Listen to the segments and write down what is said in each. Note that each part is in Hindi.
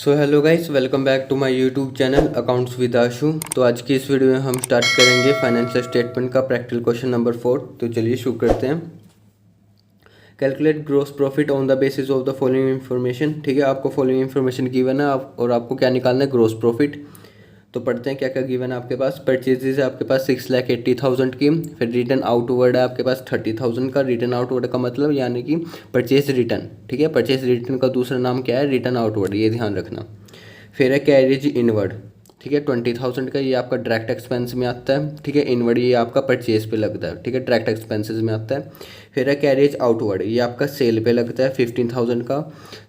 So hello guys, welcome back to my YouTube channel accounts with Ashu. तो आज की इस वीडियो में हम स्टार्ट करेंगे फाइनेंशियल स्टेटमेंट का प्रैक्टिकल क्वेश्चन नंबर 4। तो चलिए शुरू करते हैं। Calculate gross profit on the basis of the following information. ठीक है, आपको फॉलोइंग इन्फॉर्मेशन गिवन है और आपको क्या निकालना है, ग्रॉस प्रॉफिट। तो पढ़ते हैं क्या क्या गिवन है आपके पास। परचेजेज है आपके पास 6,80,000 की। फिर रिटर्न आउटवर्ड है आपके पास 30,000 का। रिटर्न आउटवर्ड का मतलब यानी कि परचेज रिटर्न। ठीक है, परचेज रिटर्न का दूसरा नाम क्या है, रिटर्न आउटवर्ड, ये ध्यान रखना। फिर है कैरेज इनवर्ड। ठीक है, 20,000 का, ये आपका डायरेक्ट एक्सपेंस में आता है। ठीक है, इनवर्ड ये आपका परचेज पे लगता है। ठीक है, डायरेक्ट एक्सपेंसेस में आता है। फिर है कैरेज आउटवर्ड, ये आपका सेल पे लगता है 15,000 का।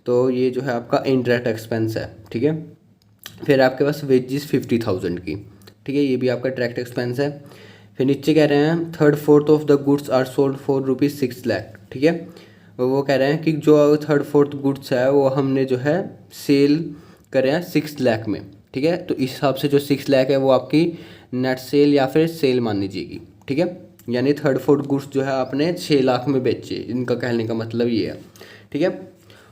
तो ये जो है आपका इनडायरेक्ट एक्सपेंस है। ठीक है, फिर आपके पास वेजेस 50,000 की। ठीक है, ये भी आपका डायरेक्ट एक्सपेंस है। फिर नीचे कह रहे हैं 3/4 of the goods are sold for ₹6,00,000। ठीक है, वो कह रहे हैं कि जो 3/4 गुड्स है वो हमने जो है सेल करे हैं 6,00,000 में। ठीक है, तो इस हिसाब से जो 6,00,000 है वो आपकी नेट सेल या फिर सेल मान लीजिएगी। ठीक है, यानी 3/4 गुड्स जो है आपने 6,00,000 में बेचे, इनका कहने का मतलब ये है। ठीक है,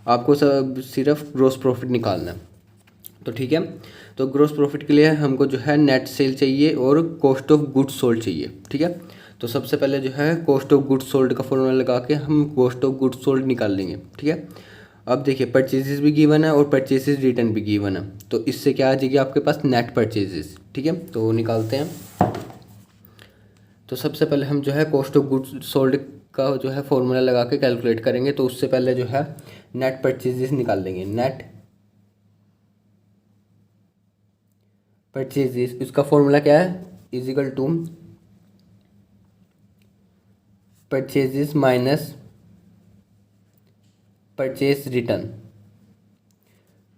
आपको सब सिर्फ ग्रॉस प्रॉफिट निकालना है। तो ठीक है, तो ग्रॉस प्रॉफिट के लिए हमको जो है नेट सेल चाहिए और कॉस्ट ऑफ गुड्स सोल्ड चाहिए। ठीक है, तो सबसे पहले जो है कॉस्ट ऑफ गुड्स सोल्ड का फॉर्मूला लगा के हम कॉस्ट ऑफ गुड्स सोल्ड निकाल लेंगे। ठीक है, अब देखिए परचेजेस भी गिवन है और परचेजेस रिटर्न भी गिवन है। तो इससे क्या आ जाएगी आपके पास, नेट परचेजेस। ठीक है, तो निकालते हैं। तो सबसे पहले हम जो है कॉस्ट ऑफ गुड्स सोल्ड का जो है फॉर्मूला लगा के कैलकुलेट करेंगे। तो उससे पहले जो है नेट परचेजेस निकाल लेंगे। नेट परचेजेस, इसका फॉर्मूला क्या है, is equal to purchases minus purchase return.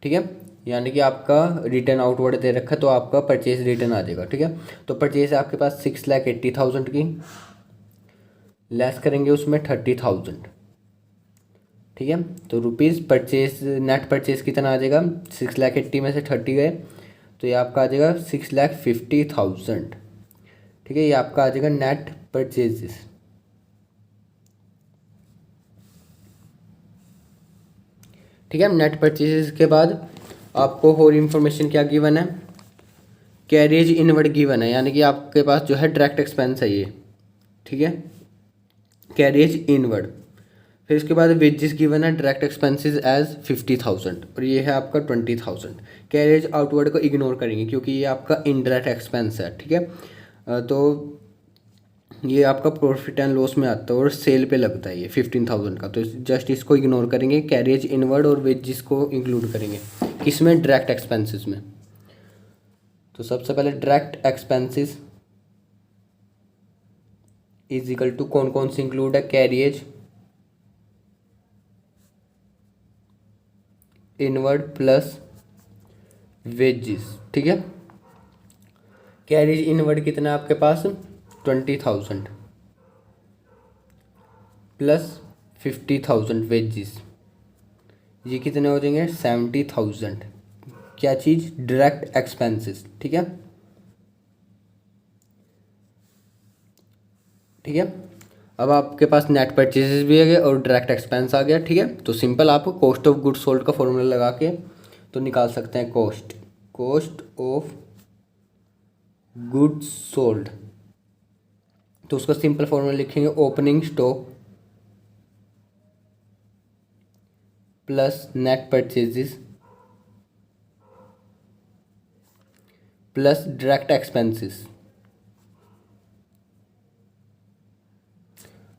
ठीक है, यानी कि आपका रिटर्न आउटवर्ड दे रखा है तो आपका परचेज रिटर्न आ जाएगा। ठीक है, तो परचेज आपके पास 6,80,000 की, लेस करेंगे उसमें 30,000। ठीक है, तो रुपीज़ परचेज, नेट परचेज कितना आ जाएगा, 6,80,000 में से 30 गए तो ये आपका आ जाएगा 6,50,000। ठीक है, ये आपका आ जाएगा नेट परचेजेस। ठीक है, नेट परचेजेस के बाद आपको और इन्फॉर्मेशन क्या गिवन है, कैरेज इनवर्ड गिवन है, यानी कि आपके पास जो है डायरेक्ट एक्सपेंस है ये। ठीक है, कैरेज इनवर्ड। फिर इसके बाद वेजेस गिवन है, डायरेक्ट एक्सपेंसेस एज 50,000 और ये है आपका 20,000। कैरेज आउटवर्ड को इग्नोर करेंगे क्योंकि ये आपका इनडायरेक्ट एक्सपेंस है। ठीक है, तो ये आपका प्रॉफिट एंड लॉस में आता है और सेल पे लगता है ये 15,000 का। तो जस्ट इसको इग्नोर करेंगे, कैरेज इनवर्ड और वेजेस को इंक्लूड करेंगे किसमें, डायरेक्ट एक्सपेंसेस में। तो सबसे पहले direct expenses is equal to कौन कौन से इंक्लूड है, कैरिएज इनवर्ड प्लस वेजेस। ठीक है, कैरिज इनवर्ड कितना है आपके पास, 20,000 प्लस 50,000 वेजेस, ये कितने हो जाएंगे, 70,000। क्या चीज़, डायरेक्ट एक्सपेंसेस। ठीक है, ठीक है, अब आपके पास नेट परचेजेस भी आ गए और डायरेक्ट एक्सपेंस आ गया। ठीक है, तो सिंपल आप कॉस्ट ऑफ गुड्स सोल्ड का फॉर्मूला लगा के तो निकाल सकते हैं कॉस्ट ऑफ गुड्स सोल्ड। तो उसका सिंपल फॉर्मूला लिखेंगे, opening stock plus net purchases plus direct expenses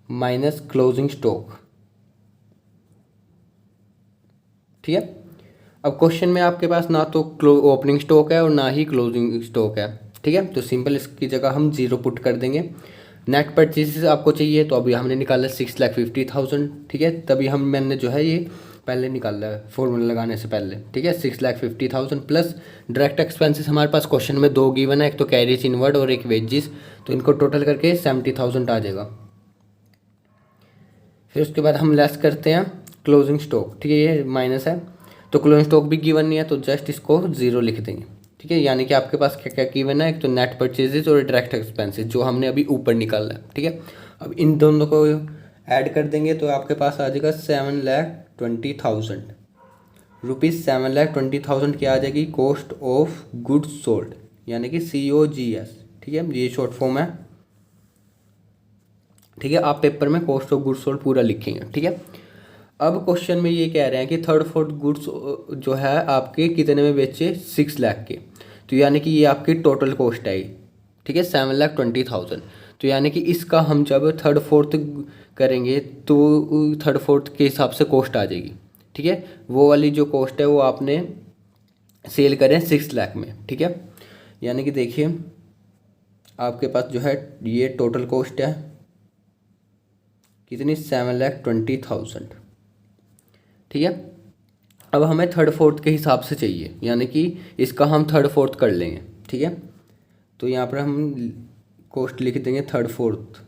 minus closing stock. ठीक है, अब क्वेश्चन में आपके पास ना तो ओपनिंग स्टॉक है और ना ही क्लोजिंग स्टॉक है। ठीक है, तो सिंपल इसकी जगह हम 0 पुट कर देंगे। नेट परचेजेस आपको चाहिए तो अभी हमने निकाला 6,50,000। ठीक है, तभी मैंने जो है ये पहले निकाला है फॉर्मूला लगाने से पहले। ठीक है, 6,50,000 प्लस डायरेक्ट एक्सपेंसेस हमारे पास क्वेश्चन में 2 गिवन है, एक तो कैरेज इनवर्ड और एक वेजेस, तो इनको टोटल करके 70,000 आ जाएगा। फिर उसके बाद हम लेस करते हैं क्लोजिंग स्टॉक। ठीक है, ये माइनस है तो क्लोजिंग स्टॉक भी गिवन नहीं है तो जस्ट इसको 0 लिख देंगे। ठीक है, यानी कि आपके पास क्या क्या गिवन है, एक तो नेट परचेजेस और डायरेक्ट एक्सपेंसेस जो हमने अभी ऊपर निकाला है। ठीक है, अब इन दोनों को ऐड कर देंगे तो आपके पास आ जाएगा 7,20,000 ₹7,20,000 क्या आ जाएगी, कॉस्ट ऑफ गुड्स सोल्ड, यानी कि COGS। ठीक है, ये शॉर्ट फॉर्म है। ठीक है, आप पेपर में कॉस्ट ऑफ गुड्स सोल्ड पूरा लिखेंगे। ठीक है, अब क्वेश्चन में ये कह रहे हैं कि थर्ड फोर्थ गुड्स जो है आपके कितने में बेचे, 6 लाख के। तो यानी कि ये आपकी टोटल कॉस्ट आई। ठीक है, 7,20,000। तो यानी कि इसका हम जब थर्ड फोर्थ करेंगे तो थर्ड फोर्थ के हिसाब से कॉस्ट आ जाएगी। ठीक है, वो वाली जो कॉस्ट है वो आपने सेल करें 6 लाख में। ठीक है, यानी कि देखिए आपके पास जो है ये टोटल कॉस्ट है कितनी, 7,20,000। ठीक है, अब हमें थर्ड फोर्थ के हिसाब से चाहिए, यानी कि इसका हम थर्ड फोर्थ कर लेंगे। ठीक है, तो यहाँ पर हम कॉस्ट लिख देंगे थर्ड फोर्थ।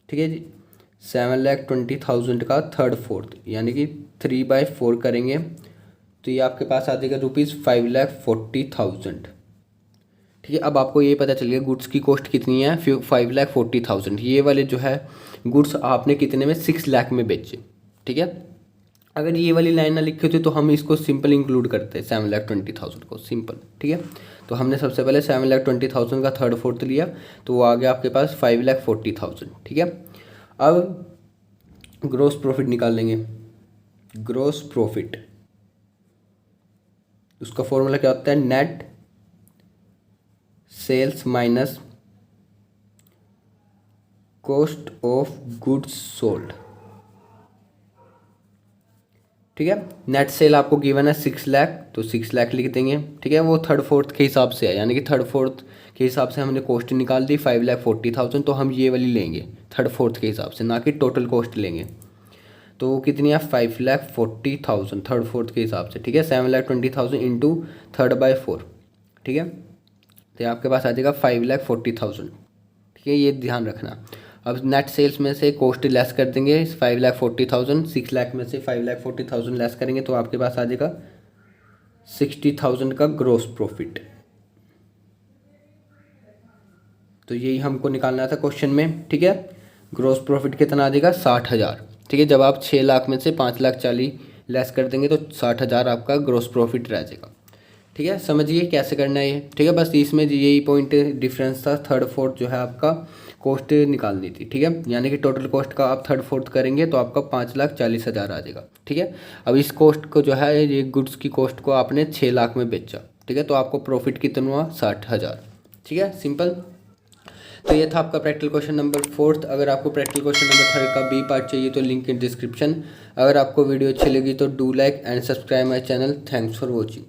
ठीक है जी, 7,20,000 का थर्ड फोर्थ यानी कि 3/4 करेंगे तो ये आपके पास आ जाएगा ₹5,40,000। ठीक है, अब आपको ये पता चल गया गुड्स की कॉस्ट कितनी है, 5,40,000। ये वाले जो है गुड्स आपने कितने में, 6 लाख में बेचे। ठीक है, अगर ये वाली लाइन ना लिखी होती तो हम इसको सिंपल इंक्लूड करते 7,20,000 को, सिंपल। ठीक है, तो हमने सबसे पहले 7,20,000 का थर्ड फोर्थ लिया तो वो आ गया आपके पास 5,40,000। ठीक है, अब ग्रॉस प्रॉफिट निकाल लेंगे। ग्रॉस प्रॉफिट, उसका फॉर्मूला क्या होता है, net sales minus cost of goods sold. ठीक है, नेट सेल आपको गिवन है 6 लाख, तो 6 लाख लिख देंगे। ठीक है, वो थर्ड फोर्थ के हिसाब से है, यानी कि थर्ड फोर्थ के हिसाब से हमने कॉस्ट निकाल दी 5,40,000। तो हम ये वाली लेंगे थर्ड फोर्थ के हिसाब से, ना कि टोटल कॉस्ट लेंगे। तो कितनी है, 5,40,000 थर्ड फोर्थ के हिसाब से। ठीक है, 7,20,000 इंटू 3/4। ठीक है, तो आपके पास आ जाएगा 5,40,000। ठीक है, ये ध्यान रखना। अब नेट सेल्स में से कॉस्ट लेस कर देंगे 5,40,000, 6 लाख में से 5,40,000 लेस करेंगे तो आपके पास आ जाएगा 60,000 का ग्रॉस प्रॉफिट। तो यही हमको निकालना था क्वेश्चन में। ठीक है, ग्रॉस प्रॉफिट कितना आ जाएगा, 60,000। ठीक है, जब आप 6 लाख में से 5,40,000 लेस कर देंगे तो 60,000 आपका ग्रॉस प्रॉफिट रह जाएगा। ठीक है, समझिए कैसे करना है ये। ठीक है, बस इसमें यही पॉइंट डिफरेंस था, थर्ड फोर्थ जो है आपका कॉस्ट निकालनी थी। ठीक है, यानी कि टोटल कॉस्ट का आप थर्ड फोर्थ करेंगे तो आपका 5,40,000 आ जाएगा। ठीक है, अब इस कॉस्ट को जो है, ये गुड्स की कॉस्ट को आपने 6 लाख में बेचा। ठीक है, तो आपको प्रॉफिट कितना हुआ, 60,000। ठीक है, सिंपल। तो ये था आपका प्रैक्टिकल क्वेश्चन नंबर 4। अगर आपको प्रैक्टिकल क्वेश्चन नंबर 3 का बी पार्ट चाहिए तो लिंक इन डिस्क्रिप्शन। अगर आपको वीडियो अच्छी लगी तो do like and subscribe my channel. Thanks for watching.